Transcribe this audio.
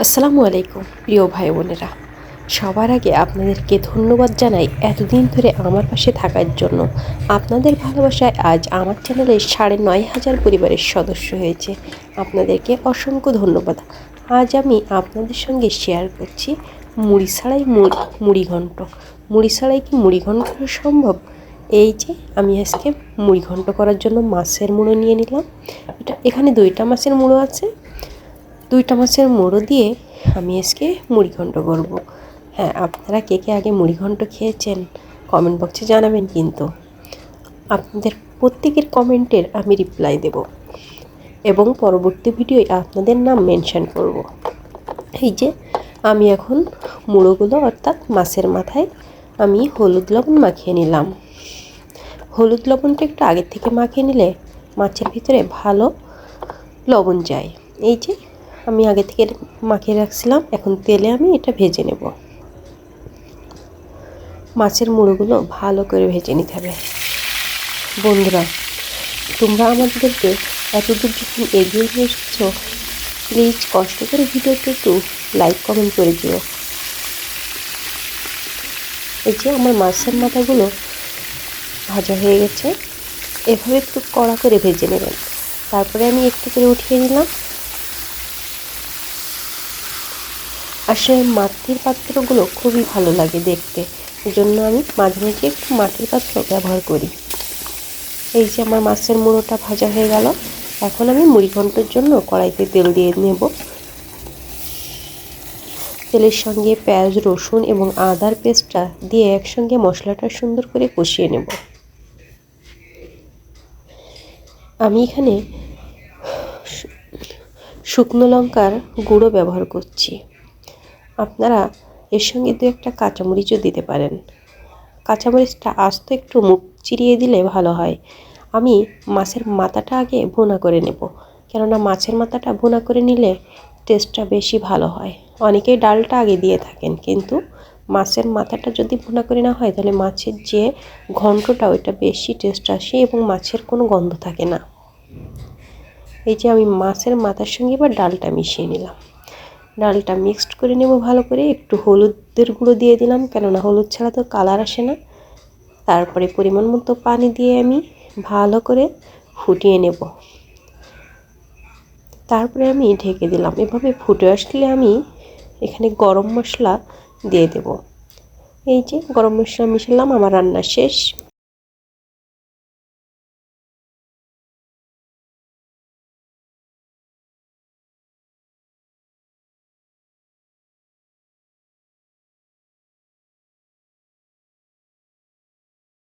আসসালামু আলাইকুম প্রিয় ভাই বোনেরা, সবার আগে আপনাদেরকে ধন্যবাদ জানাই এতদিন ধরে আমার পাশে থাকার জন্য। আপনাদের ভালোবাসায় আজ আমার চ্যানেলে ৯,৫০০ পরিবারের সদস্য হয়েছে। আপনাদেরকে অসংখ্য ধন্যবাদ। আজ আমি আপনাদের সঙ্গে শেয়ার করছি মুড়ি ছাড়াই মুড়ি ঘন্ট। মুড়ি ছাড়াই কি মুড়ি ঘন্ট করা সম্ভব? এই যে আমি আজকে মুড়ি ঘন্ট করার জন্য মাছের মুড়ো নিয়ে নিলাম। এখানে 2টা মাছের মুড়ো আছে। 2টা মাছের মুড়ো দিয়ে আমি আজকে মুড়িঘণ্ট করব। হ্যাঁ, আপনারা কে কে আগে মুড়িঘণ্ট খেয়েছেন কমেন্ট বক্সে জানাবেন। কিন্তু আপনাদের প্রত্যেকের কমেন্টের আমি রিপ্লাই দেব এবং পরবর্তী ভিডিওয় আপনাদের নাম মেনশন করব। এই যে আমি এখন মুড়োগুলো অর্থাৎ মাছের মাথায় আমি হলুদ লবণ মাখিয়ে নিলাম। হলুদ লবণটা একটু আগের থেকে মাখিয়ে নিলে মাছের ভিতরে ভালো লবণ যায়। এই যে আমি আগে থেকে মাখিয়ে রাখছিলাম, এখন তেলে আমি এটা ভেজে নেব। মাছের মুড়োগুলো ভালো করে ভেজে নিতে হবে। বন্ধুরা, তোমরা আমাদেরকে এতদূর যখন এগিয়ে নিয়ে এসেছো, প্লিজ কষ্ট করে ভিডিওতে একটু লাইক কমেন্ট করে দিও। এই যে আমার মাছের মাথাগুলো ভাজা হয়ে গেছে। এভাবে একটু কড়া করে ভেজে নেবেন। তারপরে আমি একটু করে উঠিয়ে নিলাম। আসলে মাটির পাত্রগুলো খুবই ভালো লাগে দেখতে, এজন্য আমি মাঝে মাঝে একটু মাটির পাত্র ব্যবহার করি। এই যে আমার মাছের মুড়োটা ভাজা হয়ে গেল। এখন আমি মুড়ি ঘন্টের জন্য কড়াইতে তেল দিয়ে নেব। তেলের সঙ্গে পেঁয়াজ, রসুন এবং আদার পেস্টটা দিয়ে একসঙ্গে মশলাটা সুন্দর করে কষিয়ে নেব। আমি এখানে শুকনো লঙ্কার গুঁড়ো ব্যবহার করছি। আপনারা এর সঙ্গে 2-1টা কাঁচামরিচও দিতে পারেন। কাঁচামরিচটা আস্ত একটু মুখ চিরিয়ে দিলে ভালো হয়। আমি মাছের মাথাটা আগে ভুনা করে নেব, কেননা মাছের মাথাটা ভুনা করে নিলে টেস্টটা বেশি ভালো হয়। অনেকেই ডালটা আগে দিয়ে থাকেন, কিন্তু মাছের মাথাটা যদি ভুনা করে না হয় তাহলে মাছের যে ঘন্টটা ওইটা বেশি টেস্ট আসে এবং মাছের কোনো গন্ধ থাকে না। এই যে আমি মাছের মাথার সঙ্গে এবার ডালটা মিশিয়ে নিলাম। ডালটা মিক্সড করে নেব ভালো করে। একটু হলুদের গুঁড়ো দিয়ে দিলাম, কেননা হলুদ ছাড়া তো কালার আসে না। তারপরে পরিমাণ মতো পানি দিয়ে আমি ভালো করে ফুটিয়ে নেব। তারপরে আমি ঢেকে দিলাম। এভাবে ফুটে আসলে আমি এখানে গরম মশলা দিয়ে দেব। এই যে গরম মশলা মিশালাম, আমার রান্না শেষ।